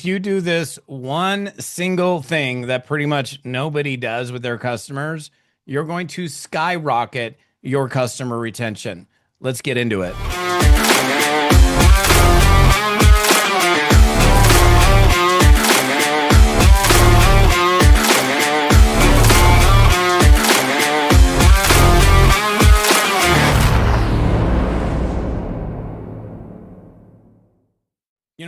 if you do this one single thing that pretty much nobody does with their customers, you're going to skyrocket your customer retention. Let's get into it.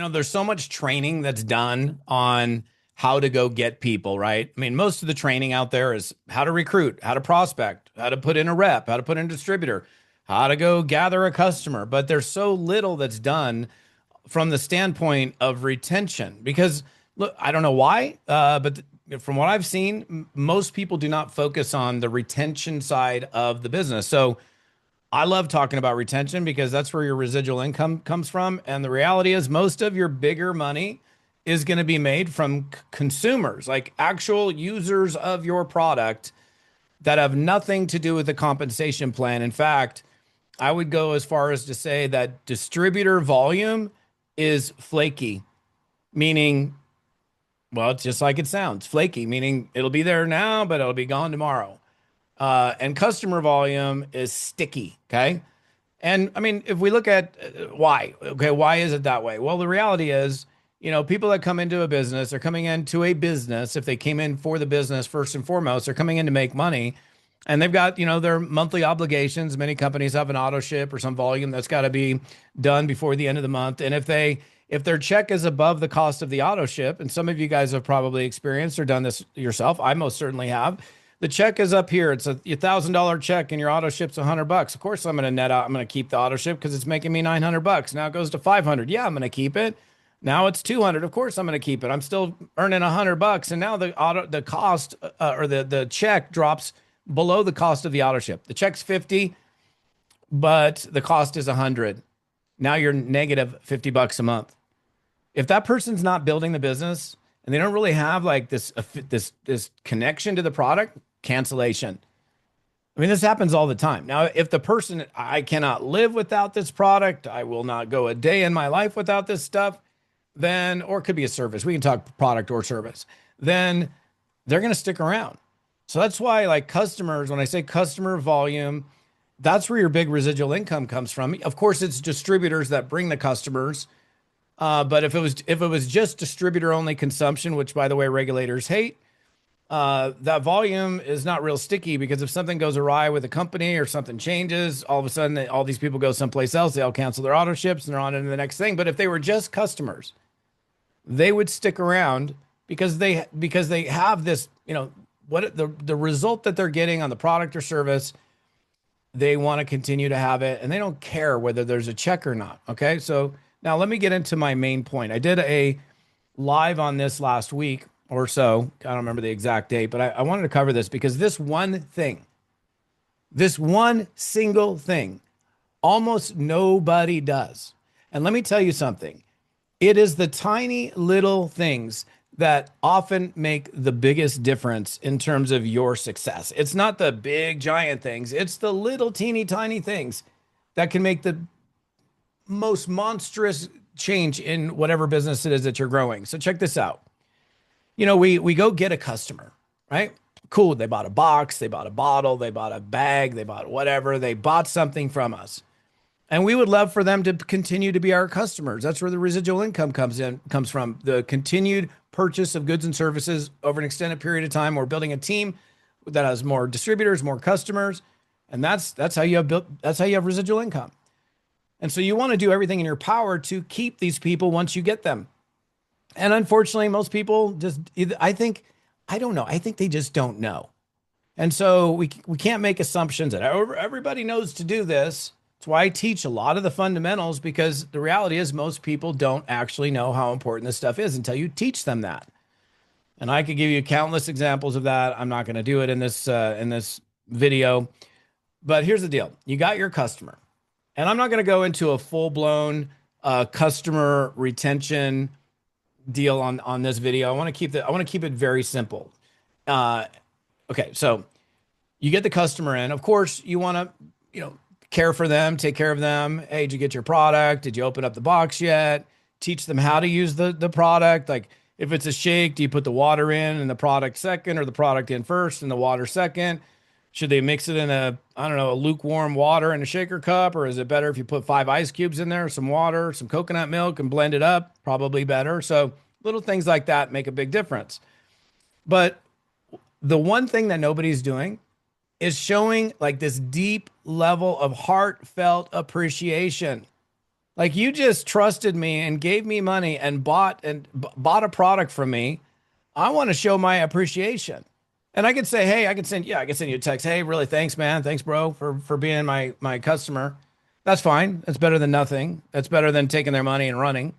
There's so much training that's done on how to go get people, right? I mean, most of the training out there is how to recruit, how to prospect, how to put in a rep, how to put in a distributor, how to go gather a customer. But there's so little that's done from the standpoint of retention because, look, I don't know why, but from what I've seen, most people do not focus on the retention side of the business. So I love talking about retention because that's where your residual income comes from. And the reality is most of your bigger money is going to be made from consumers, like actual users of your product that have nothing to do with the compensation plan. In fact, I would go as far as to say that distributor volume is flaky, meaning, well, it's just like it sounds, flaky, meaning it'll be there now, but it'll be gone tomorrow. And customer volume is sticky. Okay. And I mean, if we look at why, okay, why is it that way? Well, the reality is, people that come into a business are coming into a business. If they came in for the business, first and foremost, they're coming in to make money and they've got, their monthly obligations. Many companies have an auto ship or some volume that's got to be done before the end of the month. And if their check is above the cost of the auto ship, and some of you guys have probably experienced or done this yourself, I most certainly have. The check is up here. It's a $1,000 check and your auto ship's $100. Of course, I'm going to net out. I'm going to keep the auto ship because it's making me $900. Now it goes to 500. Yeah, I'm going to keep it. Now it's 200. Of course, I'm going to keep it. I'm still earning $100. And now the cost or the check drops below the cost of the auto ship. The check's 50, but the cost is 100. Now you're negative $50 a month. If that person's not building the business and they don't really have like this connection to the product, cancellation. I mean, this happens all the time. Now, if the person, I cannot live without this product, I will not go a day in my life without this stuff, then, or it could be a service. We can talk product or service. Then they're going to stick around. So that's why, like customers, when I say customer volume, that's where your big residual income comes from. Of course, it's distributors that bring the customers. But if it was just distributor only consumption, which by the way, regulators hate, that volume is not real sticky because if something goes awry with a company or something changes, all of a sudden all these people go someplace else. They all cancel their auto ships and they're on to the next thing. But if they were just customers, they would stick around because they have this, what the result that they're getting on the product or service, they want to continue to have it and they don't care whether there's a check or not. Okay. So now let me get into my main point. I did a live on this last week or so. I don't remember the exact date, but I wanted to cover this because this one single thing, almost nobody does. And let me tell you something. It is the tiny little things that often make the biggest difference in terms of your success. It's not the big giant things. It's the little teeny tiny things that can make the most monstrous change in whatever business it is that you're growing. So check this out. We go get a customer, right? Cool. They bought a box, they bought a bottle, they bought a bag, they bought whatever. They bought something from us. And we would love for them to continue to be our customers. That's where the residual income comes from. The continued purchase of goods and services over an extended period of time. We're building a team that has more distributors, more customers. And that's how you have residual income. And so you want to do everything in your power to keep these people once you get them. And unfortunately, most people just, I think they just don't know. And so we can't make assumptions that everybody knows to do this. That's why I teach a lot of the fundamentals, because the reality is most people don't actually know how important this stuff is until you teach them that. And I could give you countless examples of that. I'm not going to do it in this video. But here's the deal. You got your customer. And I'm not going to go into a full-blown customer retention deal on this video. I want to keep it very simple. Okay, so you get the customer in. Of course, you want to, care for them, take care of them. Hey, did you get your product? Did you open up the box yet? teach them how to use the product. Like if it's a shake, do you put the water in and the product second, or the product in first and the water second? Should they mix it in a, I don't know, a lukewarm water in a shaker cup? Or is it better if you put 5 ice cubes in there, some water, some coconut milk, and blend it up? Probably better. So little things like that make a big difference. But the one thing that nobody's doing is showing like this deep level of heartfelt appreciation. Like you just trusted me and gave me money and bought a product from me. I want to show my appreciation. And I could say, hey, I could send you a text. Hey, really, thanks, man. Thanks, bro, for being my customer. That's fine. That's better than nothing. That's better than taking their money and running.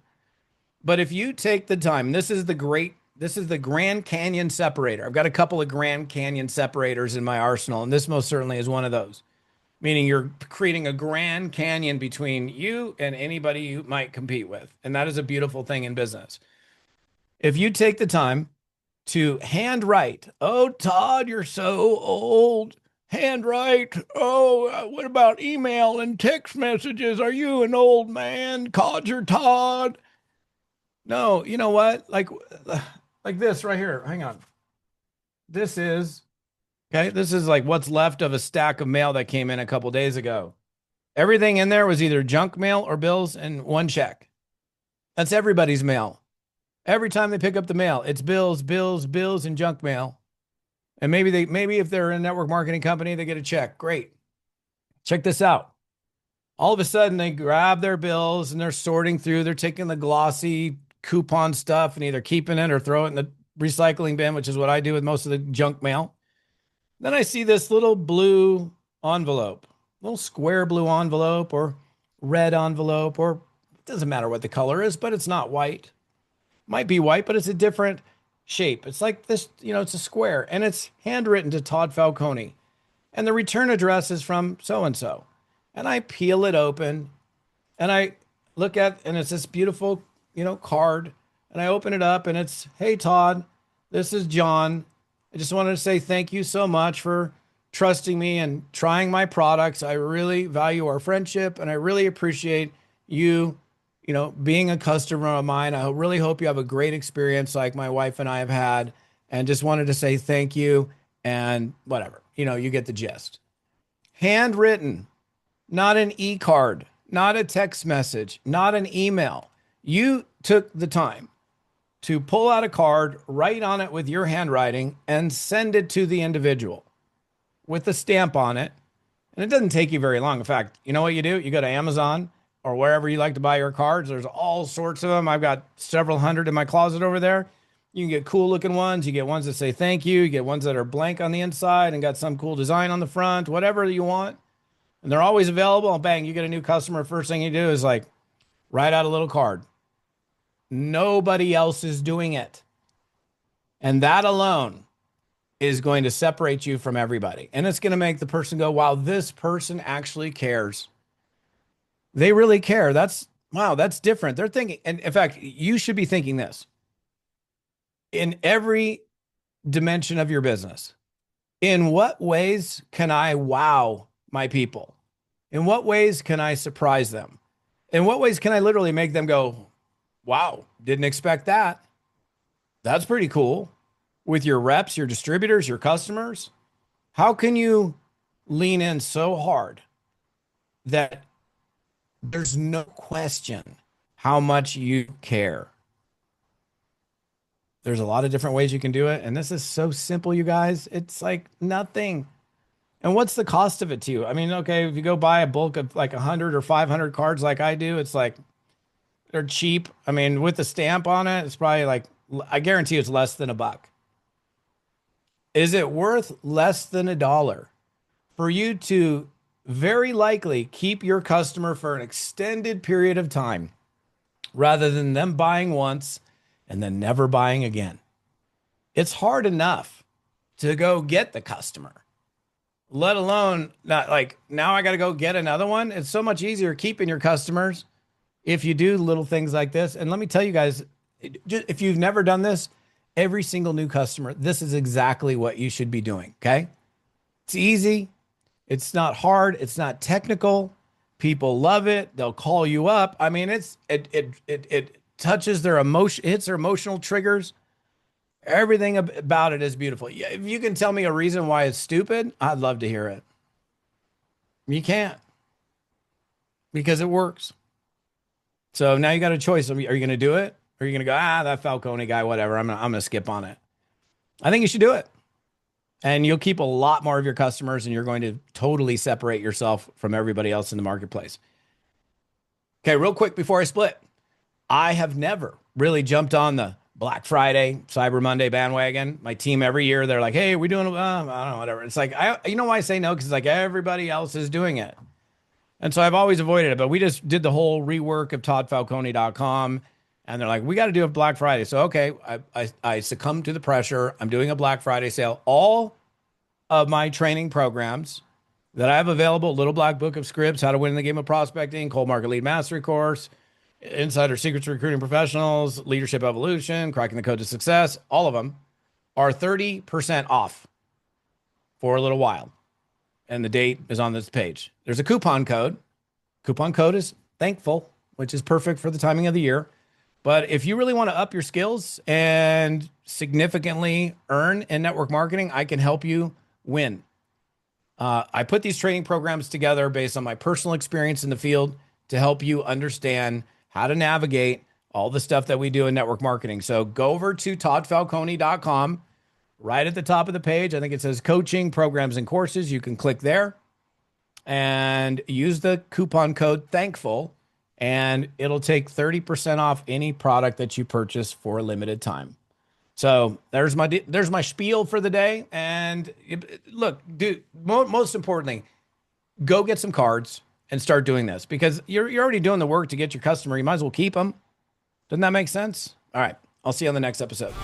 But if you take the time, this is the Grand Canyon separator. I've got a couple of Grand Canyon separators in my arsenal, and this most certainly is one of those. Meaning you're creating a Grand Canyon between you and anybody you might compete with. And that is a beautiful thing in business. If you take the time to handwrite, oh, Todd, you're so old. Handwrite. Oh, what about email and text messages? Are you an old man? Codger Todd. No, you know what? Like this right here. Hang on. This is okay. This is like what's left of a stack of mail that came in a couple days ago. Everything in there was either junk mail or bills and one check. That's everybody's mail. Every time they pick up the mail, it's bills, bills, bills, and junk mail. And maybe if they're a network marketing company, they get a check. Great. Check this out. All of a sudden, they grab their bills and they're sorting through. They're taking the glossy coupon stuff and either keeping it or throw it in the recycling bin, which is what I do with most of the junk mail. Then I see this little blue envelope, little square blue envelope or red envelope, or it doesn't matter what the color is, but it's not white. Might be white, but it's a different shape. It's like this, it's a square, and it's handwritten to Todd Falcone. And the return address is from so-and-so. And I peel it open and I look at, and it's this beautiful, card. And I open it up and it's, hey, Todd, this is John. I just wanted to say thank you so much for trusting me and trying my products. I really value our friendship and I really appreciate you, being a customer of mine. I really hope you have a great experience like my wife and I have had, and just wanted to say thank you and whatever, you get the gist. Handwritten, not an e-card, not a text message, not an email. You took the time to pull out a card, write on it with your handwriting, and send it to the individual with the stamp on it. And it doesn't take you very long. In fact, you know what you do? You go to Amazon or wherever you like to buy your cards. There's all sorts of them. I've got several hundred in my closet over there. You can get cool looking ones. You get ones that say thank you. You get ones that are blank on the inside and got some cool design on the front, whatever you want. And they're always available. And bang, you get a new customer. First thing you do is like write out a little card. Nobody else is doing it. And that alone is going to separate you from everybody. And it's going to make the person go, wow, this person actually cares. They really care. Wow, that's different. They're thinking, and in fact, you should be thinking this. In every dimension of your business, in what ways can I wow my people? In what ways can I surprise them? In what ways can I literally make them go, wow, didn't expect that. That's pretty cool. With your reps, your distributors, your customers, how can you lean in so hard that there's no question how much you care? There's a lot of different ways you can do it. And this is so simple, you guys. It's like nothing. And what's the cost of it to you? I mean, okay, if you go buy a bulk of like 100 or 500 cards like I do, it's like, they're cheap. I mean, with the stamp on it, it's probably like, I guarantee it's less than $1. Is it worth less than $1 for you to very likely keep your customer for an extended period of time rather than them buying once and then never buying again? It's hard enough to go get the customer, let alone not like now I got to go get another one. It's so much easier keeping your customers if you do little things like this. And let me tell you guys, if you've never done this, every single new customer, this is exactly what you should be doing. Okay. It's easy. It's not hard. It's not technical. People love it. They'll call you up. I mean, it touches their emotion, hits their emotional triggers. Everything about it is beautiful. If you can tell me a reason why it's stupid, I'd love to hear it. You can't, because it works. So now you got a choice. Are you going to do it? Or are you going to go, that Falcone guy, whatever. I'm going to skip on it. I think you should do it. And you'll keep a lot more of your customers, and you're going to totally separate yourself from everybody else in the marketplace. Okay, real quick before I split, I have never really jumped on the Black Friday, Cyber Monday bandwagon. My team every year, they're like, hey, we're doing, I don't know, whatever. It's like, you know why I say no? Because it's like everybody else is doing it. And so I've always avoided it. But we just did the whole rework of toddfalcone.com. And they're like, we got to do a Black Friday. So, okay, I succumbed to the pressure. I'm doing a Black Friday sale. All of my training programs that I have available, Little Black Book of Scripts, How to Win in the Game of Prospecting, Cold Market Lead Mastery Course, Insider Secrets to Recruiting Professionals, Leadership Evolution, Cracking the Code to Success, all of them are 30% off for a little while. And the date is on this page. There's a coupon code. Coupon code is thankful, which is perfect for the timing of the year. But if you really want to up your skills and significantly earn in network marketing, I can help you win. I put these training programs together based on my personal experience in the field to help you understand how to navigate all the stuff that we do in network marketing. So go over to toddfalcone.com. Right at the top of the page, I think it says coaching, programs, and courses. You can click there and use the coupon code THANKFUL, and it'll take 30% off any product that you purchase for a limited time. So there's my spiel for the day. And look, dude, most importantly, go get some cards and start doing this, because you're already doing the work to get your customer. You might as well keep them. Doesn't that make sense? All right. I'll see you on the next episode.